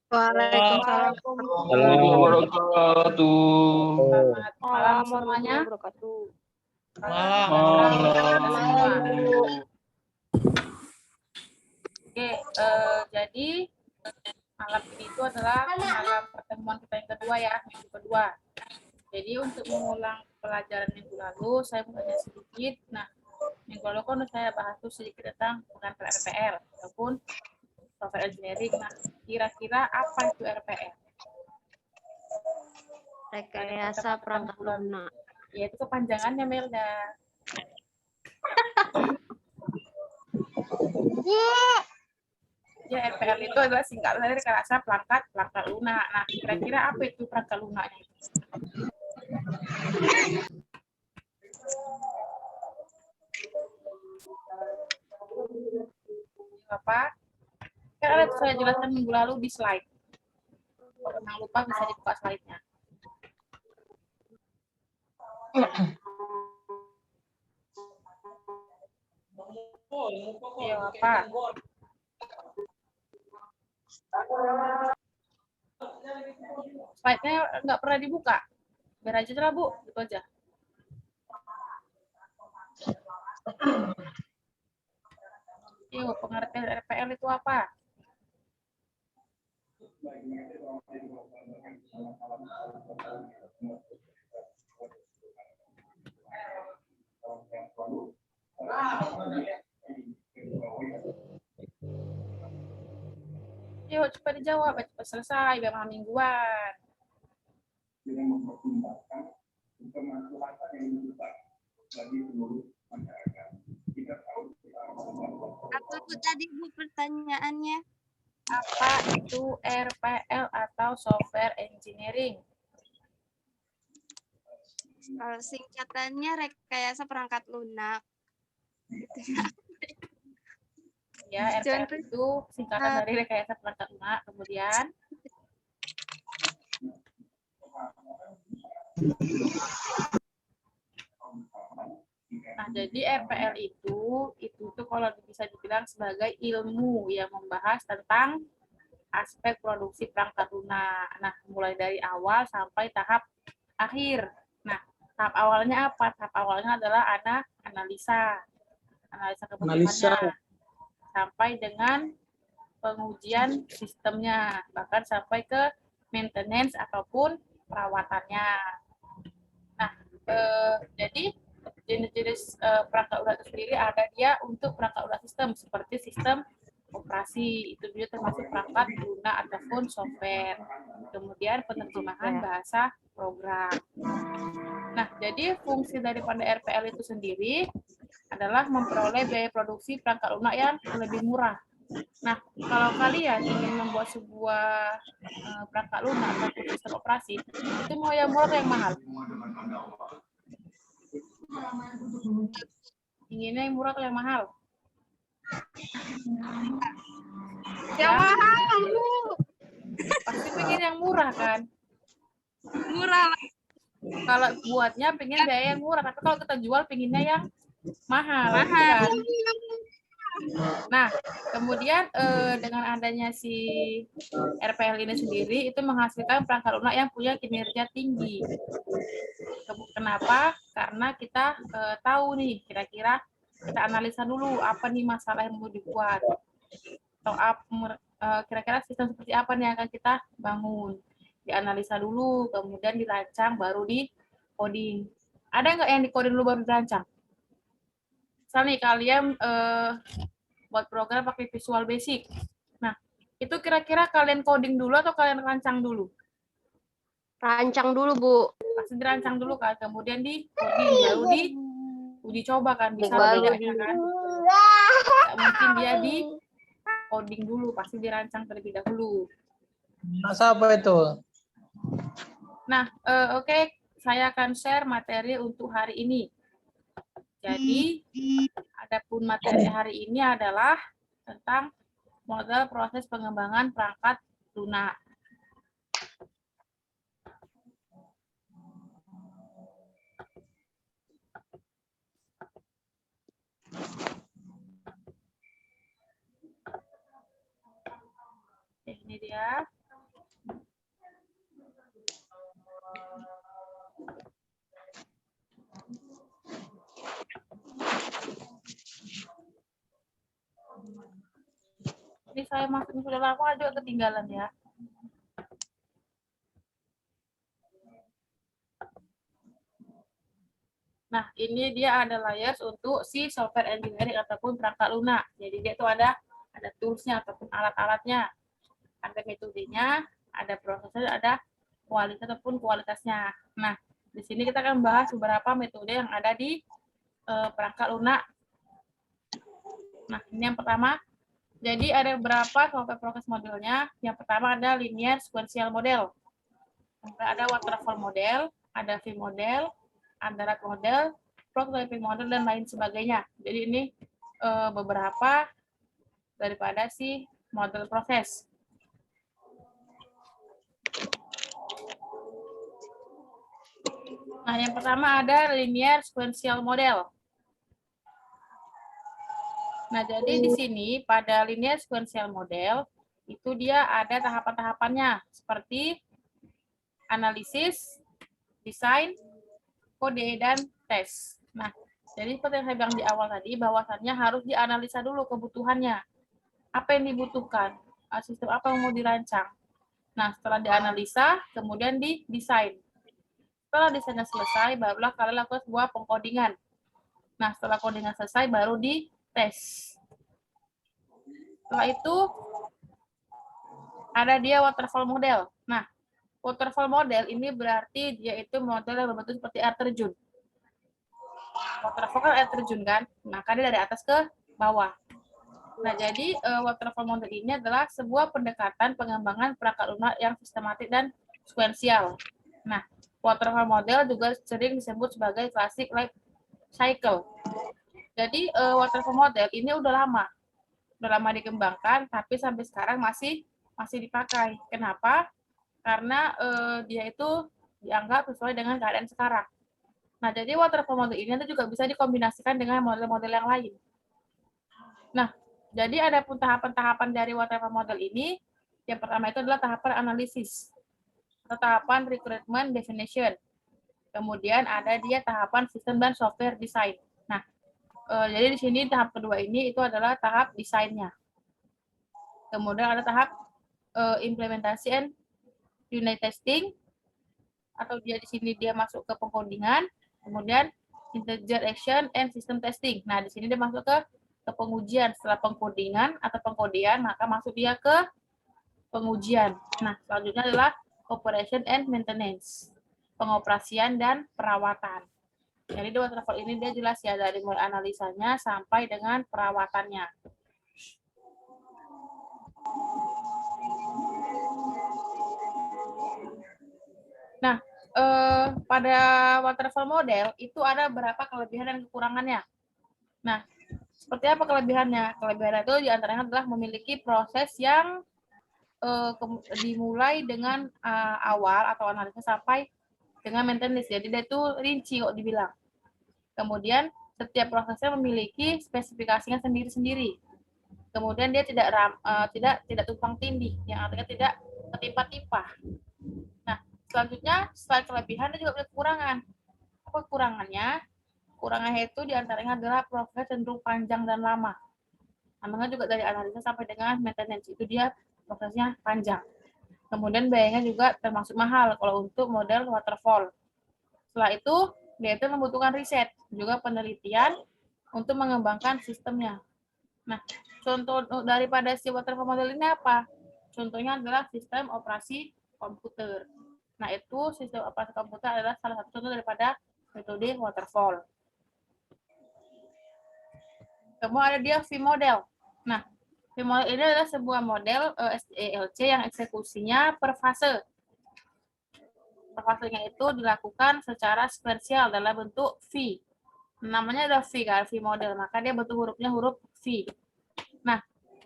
Waalaikumsalam. Assalamualaikum wabarakatuh. Selamat malam Assalamualaikum semuanya. wabarakatuh. Malam. Oke, jadi malam ini itu adalah malam pertemuan kita yang kedua ya, minggu kedua. Jadi untuk mengulang pelajaran minggu lalu, saya mau tanya sedikit. Nah, minggu lalu kan saya bahas tuh sedikit tentang pengantar RPL ataupun software engineering. Nah, kira-kira apa itu RPL? Rekayasa perangkat lunak. Ya, itu kepanjangannya, Melda. Ya, RPL itu adalah singkatan dari rekayasa perangkat lunak. Nah, kira-kira apa itu perangkat lunaknya? Apa? Kan ada saya jelaskan minggu lalu di slide. Kalau yang lupa bisa dibuka slide-nya. Iya, apa? Slide-nya nggak pernah dibuka. Biar aja lah, Bu. Itu aja. Yuk, pengertian RPL itu apa? Yuk, cepat dijawab. Cepat selesai. Biar malam mingguan. Apa Bu tadi Bu pertanyaannya? Apa itu RPL atau software engineering? Kalau singkatannya rekayasa perangkat lunak. Ya, RPL itu singkatan dari rekayasa perangkat lunak. Kemudian nah, jadi RPL itu tuh kalau bisa dibilang sebagai ilmu yang membahas tentang aspek produksi perangkat lunak. Nah, mulai dari awal sampai tahap akhir. Nah, tahap awalnya apa? Tahap awalnya adalah analisa kebutuhannya, sampai dengan pengujian sistemnya, bahkan sampai ke maintenance ataupun perawatannya. Nah, jadi jenis-jenis perangkat lunak itu sendiri ada dia untuk perangkat lunak sistem seperti sistem operasi, itu juga termasuk perangkat lunak ataupun software. Kemudian penerjemahan bahasa program. Nah, jadi fungsi daripada RPL itu sendiri adalah memperoleh biaya produksi perangkat lunak yang lebih murah. Nah, kalau kalian ingin membuat sebuah perangkat lunak ataupun sistem operasi, itu mau yang murah atau yang mahal? Inginnya yang murah atau yang mahal? Yang mahal Bu. Pasti pengen yang murah kan? Murah. Kalau buatnya pengen biaya yang murah, tapi kalau kita jual pengennya yang mahal. Mahal. Kan? Nah, kemudian dengan adanya si RPL ini sendiri itu menghasilkan perangkat lunak yang punya kinerja tinggi. Kenapa? Karena kita tahu nih kira-kira kita analisa dulu apa nih masalah yang mau dibuat. Atau kira-kira sistem seperti apa nih yang akan kita bangun. Dianalisa dulu, kemudian dirancang, baru di coding. Ada nggak yang di coding dulu baru dirancang? Misalnya nih kalian buat program pakai Visual Basic. Nah, itu kira-kira kalian coding dulu atau kalian rancang dulu? Rancang dulu, Bu. Pasti dirancang dulu kan, kemudian di coding, baru di uji coba kan, bisa tidaknya kan. Nggak mungkin dia di coding dulu, pasti dirancang terlebih dahulu. Masa apa itu? Nah, oke, saya akan share materi untuk hari ini. Jadi, adapun materi hari ini adalah tentang model proses pengembangan perangkat lunak. Ini dia. Ini saya masukin sudah lama juga ketinggalan ya. Nah, ini dia ada layers untuk si software engineering ataupun perangkat lunak. Jadi dia itu ada tools-nya ataupun alat-alatnya. Ada metodenya, ada prosesnya, ada kualitas ataupun kualitasnya. Nah, di sini kita akan bahas beberapa metode yang ada di perangkat lunak. Nah, ini yang pertama. Jadi ada beberapa software proses modelnya. Yang pertama ada linear sequential model. Kemudian ada waterfall model, ada V model, ada rat model, prototyping model, dan lain sebagainya. Jadi ini beberapa daripada si model proses. Nah, yang pertama ada linear sequential model. Nah, jadi di sini pada linear sequential model itu dia ada tahapan-tahapannya seperti analisis, desain, kode, dan tes. Nah, jadi seperti yang saya bilang di awal tadi, bahwasannya harus dianalisa dulu kebutuhannya. Apa yang dibutuhkan, sistem apa yang mau dirancang. Nah, setelah dianalisa, kemudian didesain. Setelah desainnya selesai, barulah kalian lakukan sebuah pengkodingan. Nah, setelah codingan selesai, baru dites. Setelah itu, ada dia waterfall model. Nah, waterfall model ini berarti dia itu model yang berbentuk seperti air terjun. Waterfall kan air terjun kan? Maka dia dari atas ke bawah. Nah, jadi waterfall model ini adalah sebuah pendekatan pengembangan perangkat lunak yang sistematik dan sekuensial. Nah, waterfall model juga sering disebut sebagai classic life cycle. Jadi waterfall model ini udah lama dikembangkan, tapi sampai sekarang masih dipakai. Kenapa? Karena dia itu dianggap sesuai dengan keadaan sekarang. Nah, jadi waterfall model ini juga bisa dikombinasikan dengan model-model yang lain. Nah, jadi ada pun tahapan-tahapan dari waterfall model ini. Yang pertama itu adalah tahapan analisis, atau tahapan recruitment definition. Kemudian ada dia tahapan sistem dan software design. Nah, jadi di sini tahap kedua ini itu adalah tahap desainnya. Kemudian ada tahap implementasi and unit testing, atau dia di sini dia masuk ke pengkodingan. Kemudian integer action and system testing. Nah, di sini dia masuk ke pengujian. Setelah pengkodingan atau pengkodean, maka masuk dia ke pengujian. Nah, selanjutnya adalah operation and maintenance, pengoperasian dan perawatan. Jadi di waterfall ini dia jelas ya, dari mulai analisanya sampai dengan perawatannya. Nah, pada waterfall model itu ada berapa kelebihan dan kekurangannya. Nah, seperti apa kelebihannya? Kelebihannya itu diantaranya adalah memiliki proses yang dimulai dengan awal atau analisis sampai dengan maintenance. Jadi dia itu rinci kok dibilang. Kemudian setiap prosesnya memiliki spesifikasinya sendiri-sendiri. Kemudian dia tidak tumpang tindih, yang artinya tidak ketimpa-timpa. Nah, selanjutnya selain kelebihan ada juga kekurangan. Apa kekurangannya? Kekurangannya itu diantaranya adalah proses cenderung panjang dan lama. Namanya juga dari analisa sampai dengan maintenance itu dia prosesnya panjang. Kemudian biayanya juga termasuk mahal kalau untuk model waterfall. Setelah itu dia itu membutuhkan riset, juga penelitian untuk mengembangkan sistemnya. Nah, contoh daripada si waterfall model ini apa? Contohnya adalah sistem operasi komputer. Nah, itu sistem operasi komputer adalah salah satu contoh daripada metode waterfall. Kemudian ada dia V model. Nah, V model ini adalah sebuah model SDLC yang eksekusinya per fase. Fasenya itu dilakukan secara sequential dalam bentuk V. Namanya adalah V kan, V model. Maka dia bentuk hurufnya huruf V. Nah,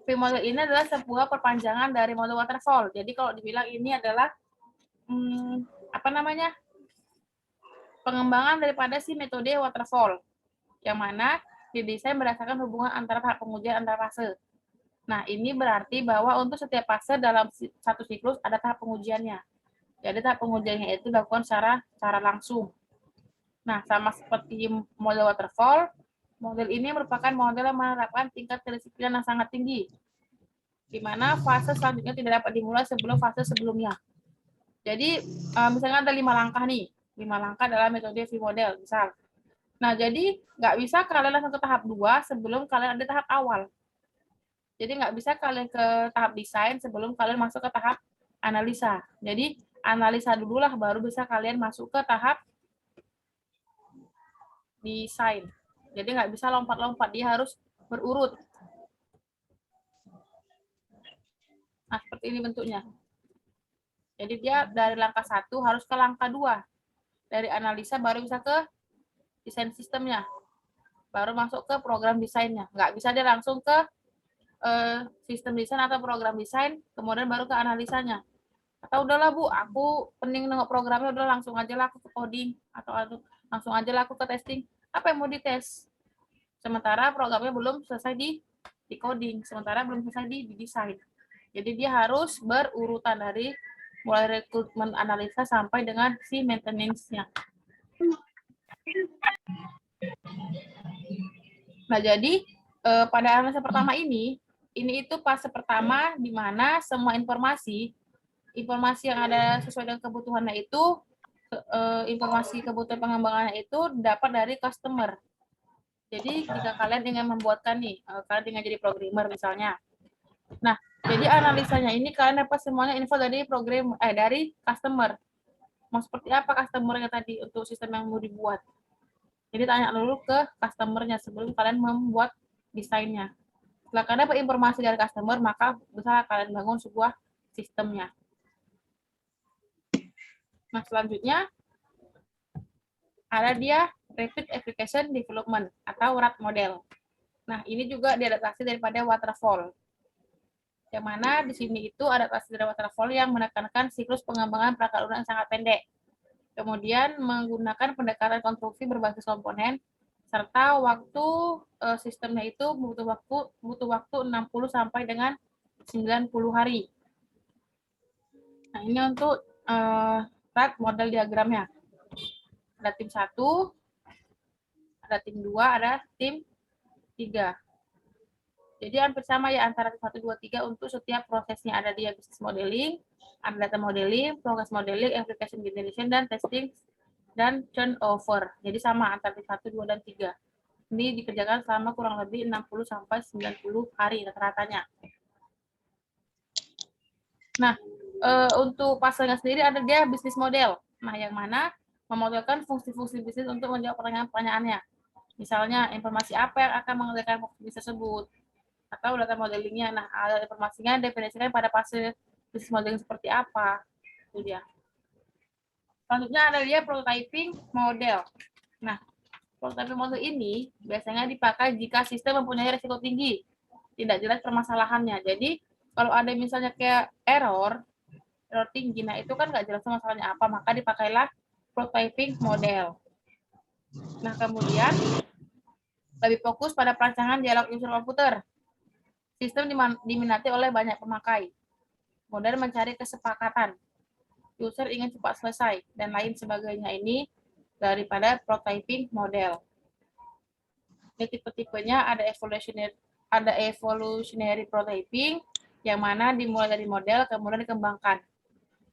V model ini adalah sebuah perpanjangan dari model waterfall. Jadi kalau dibilang ini adalah pengembangan daripada si metode waterfall, yang mana didesain berdasarkan hubungan antara tahap pengujian antar fase. Nah, ini berarti bahwa untuk setiap fase dalam satu siklus ada tahap pengujiannya. Jadi tahap pengujiannya itu dilakukan secara langsung. Nah, sama seperti model waterfall, model ini merupakan model yang menerapkan tingkat kedisiplinan yang sangat tinggi, di mana fase selanjutnya tidak dapat dimulai sebelum fase sebelumnya. Jadi, misalnya ada 5 langkah nih, 5 langkah dalam metode V-model, misal. Nah, jadi nggak bisa kalian langsung ke tahap 2 sebelum kalian ada tahap awal. Jadi nggak bisa kalian ke tahap desain sebelum kalian masuk ke tahap analisa. Jadi, analisa dululah baru bisa kalian masuk ke tahap desain. Jadi nggak bisa lompat-lompat, dia harus berurut. Nah, seperti ini bentuknya. Jadi dia dari langkah 1 harus ke langkah 2. Dari analisa baru bisa ke desain sistemnya. Baru masuk ke program desainnya. Nggak bisa dia langsung ke sistem desain atau program desain, kemudian baru ke analisanya. Atau udahlah Bu, aku pening nengok programnya, udah langsung aja lah aku ke coding, atau langsung aja lah aku ke testing. Apa yang mau dites? Sementara programnya belum selesai di coding, sementara belum selesai di desain. Jadi dia harus berurutan dari mulai rekrutmen analisa sampai dengan si maintenance-nya. Nah, jadi pada analisa pertama ini itu fase pertama di mana semua informasi yang ada sesuai dengan kebutuhannya itu, informasi kebutuhan pengembangannya itu dapat dari customer. Jadi jika kalian ingin membuatkan nih, kalian ingin jadi programmer misalnya. Nah, jadi analisanya ini kalian dapat semuanya info dari dari customer. Mau seperti apa customer-nya tadi untuk sistem yang mau dibuat. Jadi tanya dulu ke customer-nya sebelum kalian membuat desainnya. Setelah kalian dapat informasi dari customer, maka bisa kalian bangun sebuah sistemnya. Nah, selanjutnya ada dia Rapid Application Development atau RAD model. Nah, ini juga diadaptasi daripada waterfall. Yang mana di sini itu adaptasi dari waterfall yang menekankan siklus pengembangan perangkat lunak yang sangat pendek. Kemudian menggunakan pendekatan konstruksi berbasis komponen, serta waktu sistemnya itu butuh waktu 60 sampai dengan 90 hari. Nah, ini untuk RAD model diagramnya. Ada tim 1, ada tim 2, ada tim 3. Jadi hampir sama ya antara 1, 2, 3 untuk setiap prosesnya. Ada dia business modeling, ada data modeling, progress modeling, application generation, dan testing, dan turnover. Jadi sama antara 1, 2, dan 3. Ini dikerjakan selama kurang lebih 60 sampai 90 hari rata-ratanya. Nah, untuk fasenya sendiri ada dia bisnis model. Nah, yang mana memodelkan fungsi-fungsi bisnis untuk menjawab pertanyaan-pertanyaannya. Misalnya, informasi apa yang akan mengerjakan fungsi tersebut, atau data modelingnya. Nah, ada informasinya definisikan pada fase bisnis modeling seperti apa. Itu dia. Selanjutnya ada dia prototyping model. Nah, prototyping model ini biasanya dipakai jika sistem mempunyai risiko tinggi, tidak jelas permasalahannya. Jadi, kalau ada misalnya kayak error tinggi, nah itu kan nggak jelas masalahnya apa, maka dipakailah prototyping model. Nah, kemudian lebih fokus pada perancangan dialog user komputer. Sistem diminati oleh banyak pemakai. Kemudian mencari kesepakatan. User ingin cepat selesai, dan lain sebagainya. Ini daripada prototyping model. Ini tipe-tipenya ada evolutionary prototyping, yang mana dimulai dari model, kemudian dikembangkan.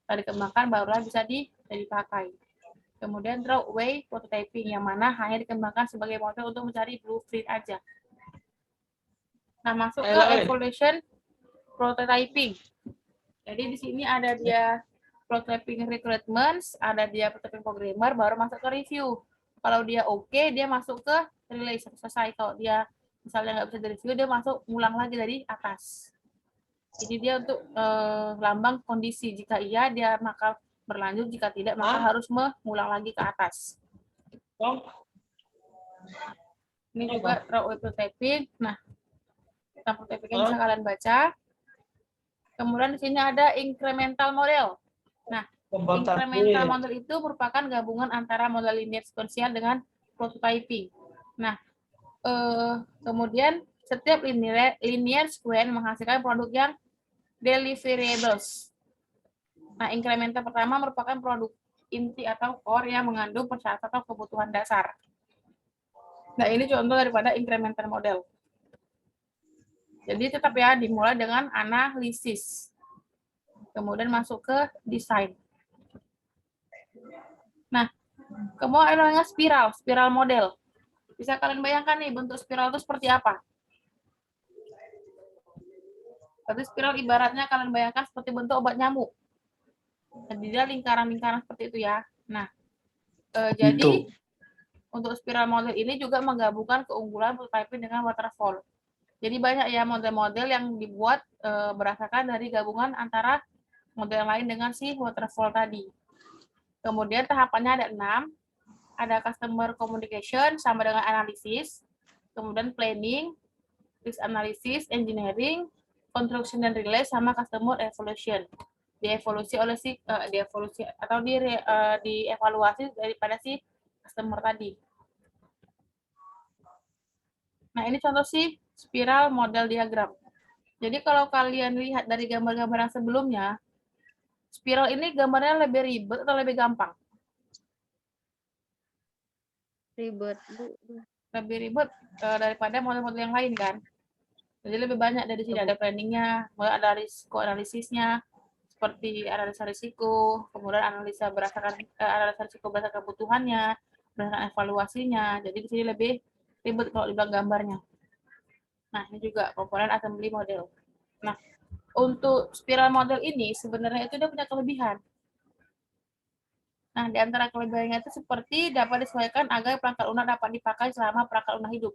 Setelah dikembangkan, barulah bisa dipakai. Kemudian throwaway prototyping, yang mana hanya dikembangkan sebagai model untuk mencari blueprint aja. Nah, masuk ke evolution prototyping. Jadi di sini ada dia prototyping requirements, ada dia prototyping programmer, baru masuk ke review. Kalau dia oke, dia masuk ke release, selesai. Kalau dia misalnya nggak bisa direview, dia masuk ngulang lagi dari atas. Jadi dia untuk lambang kondisi. Jika iya, dia maka berlanjut. Jika tidak, maka harus mengulang lagi ke atas. Ini juga throwaway prototyping. Nah, tentang prototyping bisa kalian baca. Kemudian di sini ada incremental model. Nah, incremental model itu merupakan gabungan antara model linear sequential dengan prototyping. Nah, kemudian setiap linear sequence menghasilkan produk yang deliverables. Nah, incremental pertama merupakan produk inti atau core yang mengandung persyaratan atau kebutuhan dasar. Nah, ini contoh daripada incremental model. Jadi tetap ya dimulai dengan analisis. Kemudian masuk ke desain. Nah, kemudian ada namanya spiral model. Bisa kalian bayangkan nih bentuk spiral itu seperti apa? Berarti spiral ibaratnya kalian bayangkan seperti bentuk obat nyamuk. Jadi dia lingkaran-lingkaran seperti itu ya. Nah, jadi untuk spiral model ini juga menggabungkan keunggulan prototyping dengan waterfall. Jadi banyak ya model-model yang dibuat berdasarkan dari gabungan antara model lain dengan si waterfall tadi. Kemudian tahapannya ada 6. Ada customer communication sama dengan analisis, kemudian planning, risk analysis, engineering, construction dan release, sama customer evaluation. Dievaluasi oleh si dievaluasi atau dievaluasi daripada si customer tadi. Nah, ini contoh si spiral model diagram. Jadi kalau kalian lihat dari gambar-gambar yang sebelumnya, spiral ini gambarnya lebih ribet atau lebih gampang? Ribet, Bu. Lebih ribet daripada model-model yang lain kan? Jadi lebih banyak dari sini, ada planningnya, ada risiko analisisnya, seperti analisa risiko, kemudian analisa risiko berdasarkan kebutuhannya, berdasarkan evaluasinya. Jadi di sini lebih ribet kalau dibilang gambarnya. Nah, ini juga komponen assembly model. Nah, untuk spiral model ini sebenarnya itu dia punya kelebihan. Nah, di antara kelebihannya itu seperti dapat disesuaikan agar perangkat lunak dapat dipakai selama perangkat lunak hidup.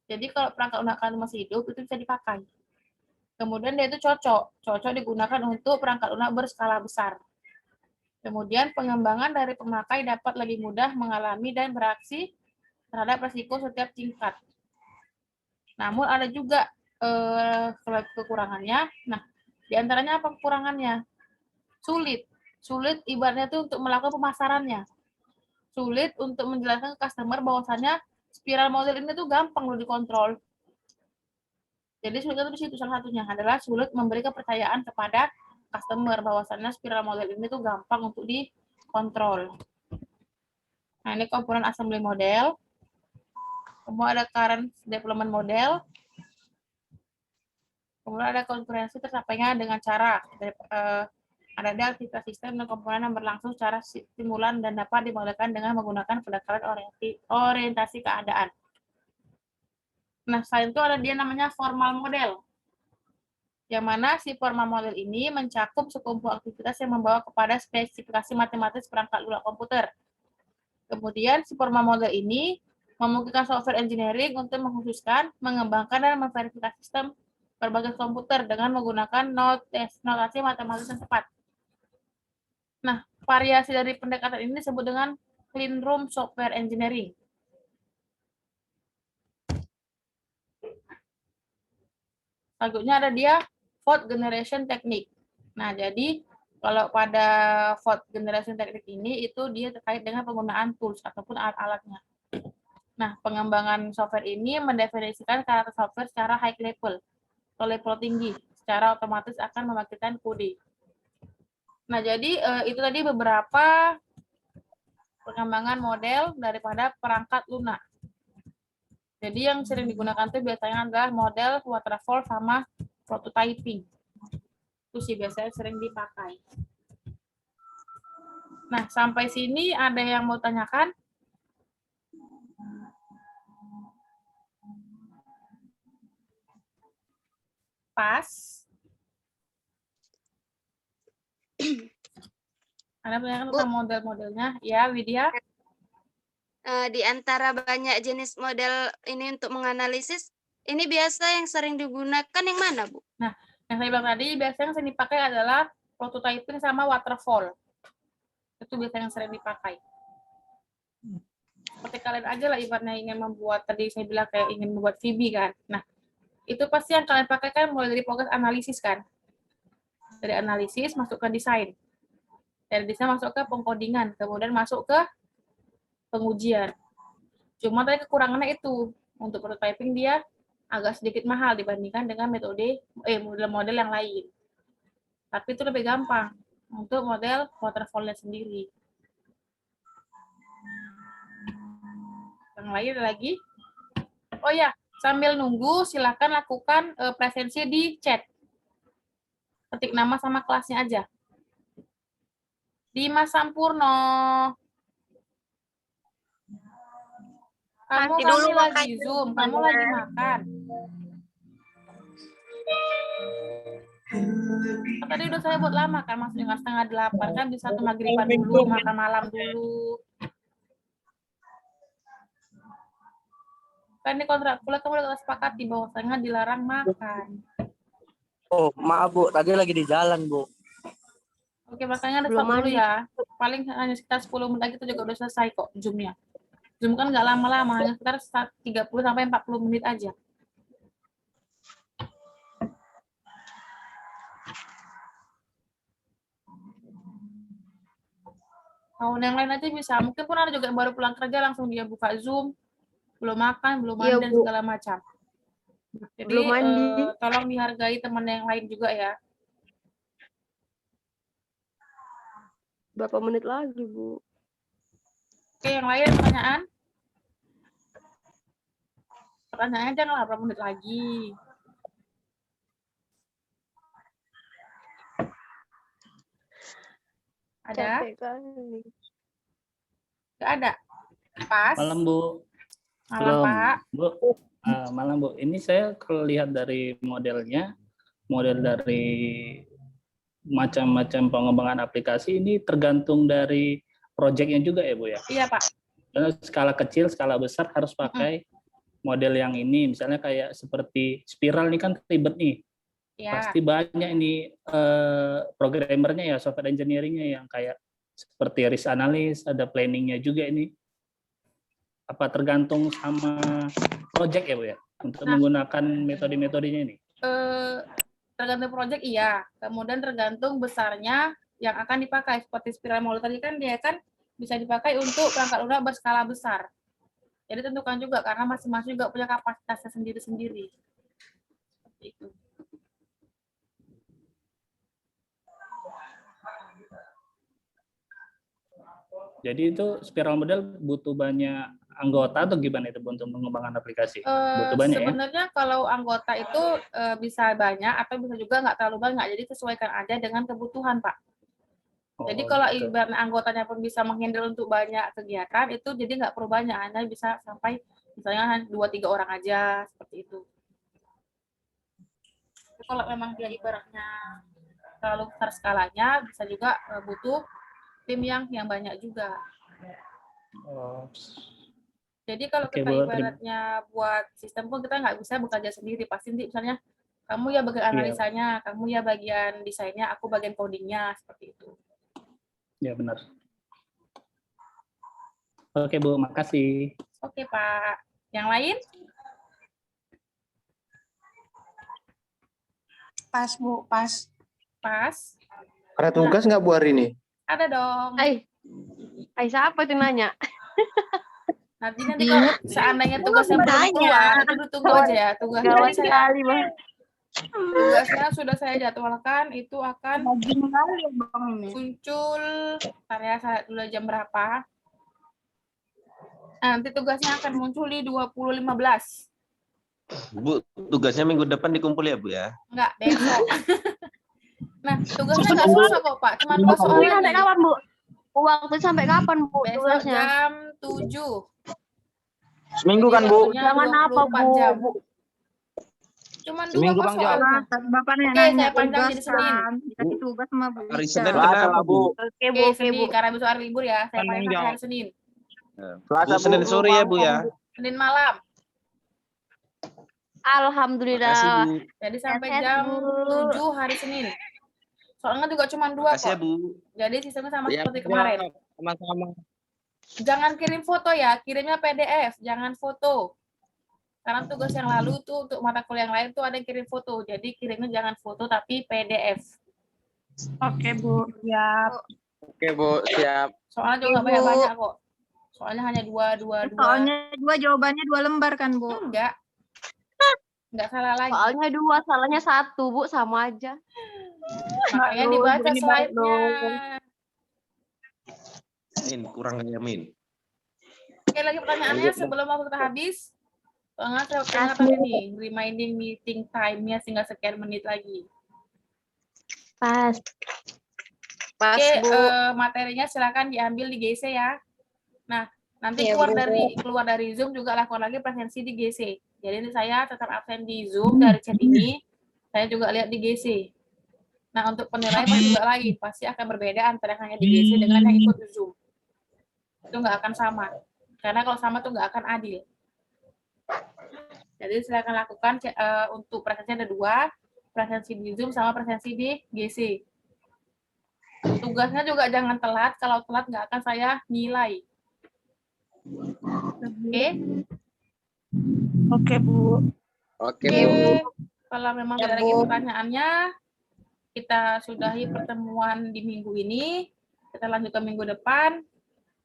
Jadi kalau perangkat lunak kalian masih hidup, itu bisa dipakai. Kemudian dia itu cocok digunakan untuk perangkat lunak berskala besar. Kemudian pengembangan dari pemakai dapat lebih mudah mengalami dan bereaksi terhadap resiko setiap tingkat. Namun ada juga kekurangannya. Nah, di antaranya apa kekurangannya? Sulit ibaratnya itu untuk melakukan pemasarannya. Sulit untuk menjelaskan ke customer bahwasannya spiral model ini tuh gampang loh dikontrol. Jadi sulitnya itu di situ, salah satunya adalah sulit memberi kepercayaan kepada customer bahwasannya spiral model ini tuh gampang untuk dikontrol. Nah, ini komponen assembly model. Kemudian ada current development model. Kemudian ada konkurensi tercapainya dengan cara ada aktivitas sistem dan komponen yang berlangsung secara stimulan dan dapat dimodelkan dengan menggunakan pendekatan orientasi keadaan. Nah, selain itu ada dia namanya formal model. Yang mana si formal model ini mencakup sekumpul aktivitas yang membawa kepada spesifikasi matematis perangkat lunak komputer. Kemudian si formal model ini memungkinkan software engineering untuk mengkhususkan, mengembangkan, dan memverifikasi sistem berbagai komputer dengan menggunakan notasi matematis yang tepat. Nah, variasi dari pendekatan ini disebut dengan clean room software engineering. Selanjutnya ada dia fourth generation technique. Nah, jadi kalau pada fourth generation technique ini itu dia terkait dengan penggunaan tools ataupun alat-alatnya. Nah, pengembangan software ini mendefinisikan karakter software secara high level atau level tinggi, secara otomatis akan membangkitkan kode. Nah, jadi itu tadi beberapa pengembangan model daripada perangkat lunak. Jadi yang sering digunakan itu biasanya adalah model waterfall sama prototyping. Itu sih biasanya sering dipakai. Nah, sampai sini ada yang mau tanyakan? Pas. Ada penanya tentang model-modelnya? Ya, Widya? Di antara banyak jenis model ini untuk menganalisis, ini biasa yang sering digunakan yang mana, Bu? Nah, yang saya bilang tadi, biasanya yang sering dipakai adalah prototyping sama waterfall. Itu biasanya yang sering dipakai. Seperti kalian aja lah, ibaratnya ingin membuat, tadi saya bilang kayak ingin membuat VB kan. Nah, itu pasti yang kalian pakai kan mulai dari proses analisis kan. Dari analisis masuk ke desain. Dari desain masuk ke pengkodingan, kemudian masuk ke pengujian. Cuma tadi kekurangannya itu, untuk prototyping dia agak sedikit mahal dibandingkan dengan metode model-model yang lain. Tapi itu lebih gampang. untuk model waterfall-nya sendiri. Yang lain lagi? Oh ya, sambil nunggu silakan lakukan presensi di chat. Ketik nama sama kelasnya aja. Dimas Sampurno. Nanti dulu Kamu lagi makanya. Zoom, kamu lagi makan. Tadi udah saya buat lama kan, maksudnya 7:30 kan bisa tuh maghriban dulu, makan malam dulu. Kan di kontrak kuliah kamu udah sepakati bahwasanya dilarang makan. Oh, maaf Bu, tadi lagi di jalan Bu. Oke, makanya ada Belum stop dulu mandi. ya. Paling hanya sekitar 10 menit lagi itu juga udah selesai kok Zoom-nya. Zoom kan nggak lama-lama, hanya sekitar 30 sampai 40 menit aja. Kalau yang lain aja bisa. Mungkin pun ada juga yang baru pulang kerja langsung dia buka Zoom, belum makan, belum mandi, Iya, dan Bu. segala macam. Jadi Belum mandi. tolong dihargai teman yang lain juga ya. Berapa menit lagi, Bu? Oke, yang lain pertanyaan? Pertanyaannya janganlah berapa menit lagi. Ada? Capek kali. Nggak ada? Pas? Malam Bu. Malam, Belum. Pak. Bu. Malam Bu. Ini saya kalau lihat dari modelnya, model dari macam-macam pengembangan aplikasi ini tergantung dari proyeknya juga ya Bu ya. Iya, Pak. Karena skala kecil, skala besar harus pakai model yang ini. Misalnya kayak seperti spiral ini kan ribet nih. Ya. Pasti banyak ini programmernya ya, software engineering-nya yang kayak seperti risk analyst, ada planning-nya juga ini. Apa tergantung sama project ya Bu ya, untuk menggunakan metode-metodenya ini? Tergantung project iya, kemudian tergantung besarnya yang akan dipakai. Seperti spiral model tadi kan dia kan bisa dipakai untuk perangkat lunak berskala besar. Jadi tentukan juga karena masing-masing juga punya kapasitasnya sendiri-sendiri. Seperti itu. Jadi itu spiral model butuh banyak anggota atau gimana itu untuk mengembangkan aplikasi? Butuh banyak sebenarnya ya? Kalau anggota itu bisa banyak atau bisa juga nggak terlalu banyak. Jadi sesuaikan aja dengan kebutuhan, Pak. Jadi kalau gitu. ibarat anggotanya pun bisa menghandle untuk banyak kegiatan, itu jadi nggak perlu banyak, hanya bisa sampai misalnya 2-3 orang aja, seperti itu. Tapi kalau memang dia ibaratnya terlalu besar skalanya, bisa juga butuh tim yang banyak juga. Jadi kalau kita ibaratnya buat sistem pun kita nggak bisa bekerja sendiri, pasti misalnya kamu ya bagian analisanya, kamu ya bagian desainnya, aku bagian codingnya, seperti itu. Ya benar. Oke Bu, makasih. Oke Pak. Yang lain? Pas Bu, pas. Pas. Ada tugas nggak Bu hari ini? Ada dong. Siapa tuh nanya? Nanti kalau seandainya tugasnya belum keluar, itu tunggu aja ya. Gawat sekali, Bang. Tugasnya sudah saya jadwalkan, itu akan muncul, saya dulu jam berapa. Nanti tugasnya akan muncul di 20.15. Bu, tugasnya minggu depan dikumpul ya Bu ya? Enggak, besok. Nah, tugasnya nggak susah kok Pak, cuma 2 soal lagi. Sampai kapan Bu? Waktu sampai kapan Bu besok tugasnya? jam 7. Seminggu kan Bu? Jangan apa Bu? Cuman 2 Seminggu, kok Bang, soalnya. Bapak Oke, nanya saya panjang jadi Senin. Dikasih tugas sama Bu. Hari Ica. Senin Selasa kenapa lah Bu. Oke Bu, Oke, oke Senin, Bu. karena besok hari libur ya. Saya Tanggung panjang jawab. hari Senin. Selasa, Bu, Senin Bu. sore ya Bu ya? Senin malam. Alhamdulillah. Makasih Bu. Jadi sampai Sehat, jam Bu. 7 hari Senin. Soalnya juga cuma 2 Makasih ya kok. Bu. Jadi sistemnya sama Ya, seperti kemarin. Sama-sama. Jangan kirim foto ya, kirimnya PDF, jangan foto. Karena tugas yang lalu tuh untuk mata kuliah yang lain tuh ada yang kirim foto. Jadi kirimnya jangan foto tapi PDF. Oke Bu, siap. Oke Bu, siap. Soalnya juga Ibu. banyak-banyak kok. Soalnya hanya 2. Soalnya 2 jawabannya 2 lembar kan Bu? Enggak salah lagi. Soalnya 2, salahnya 1 Bu, sama aja. Makanya Aduh, dibaca ini baik slide-nya. Min, kurang kayak Min. Oke, lagi pertanyaannya sebelum waktu kita habis. Soalnya saya ingatkan ini, reminding meeting time-nya tinggal sekian menit lagi. Pas. Pas, Oke, Bu. materinya silakan diambil di GC ya. Nah, nanti Iya, keluar dari Zoom juga lakukan lagi presensi di GC. Jadi saya tetap absen di Zoom dari chat ini, saya juga lihat di GC. Nah, untuk penilaian pasti akan berbeda antara yang hanya di GC dengan yang ikut Zoom. Itu nggak akan sama. Karena kalau sama tuh nggak akan adil. Jadi silakan lakukan untuk presensi ada 2, presensi di Zoom sama presensi di GC. Tugasnya juga jangan telat, kalau telat nggak akan saya nilai. Oke? Oke, Bu. Oke, Oke. Bu. Kalau memang Ya, tidak lagi Bu. pertanyaannya, kita sudahi pertemuan di minggu ini. Kita lanjut ke minggu depan.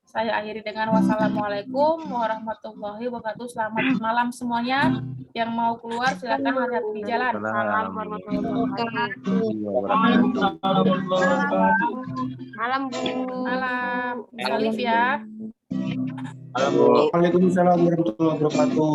Saya akhiri dengan wassalamualaikum warahmatullahi wabarakatuh. Selamat malam semuanya. Yang mau keluar silakan hati-hati di jalan. Salam warahmatullahi wabarakatuh. Malam, Bu. Malam. Salif ya. Halo, Bu. Waalaikumsalam warahmatullahi wabarakatuh.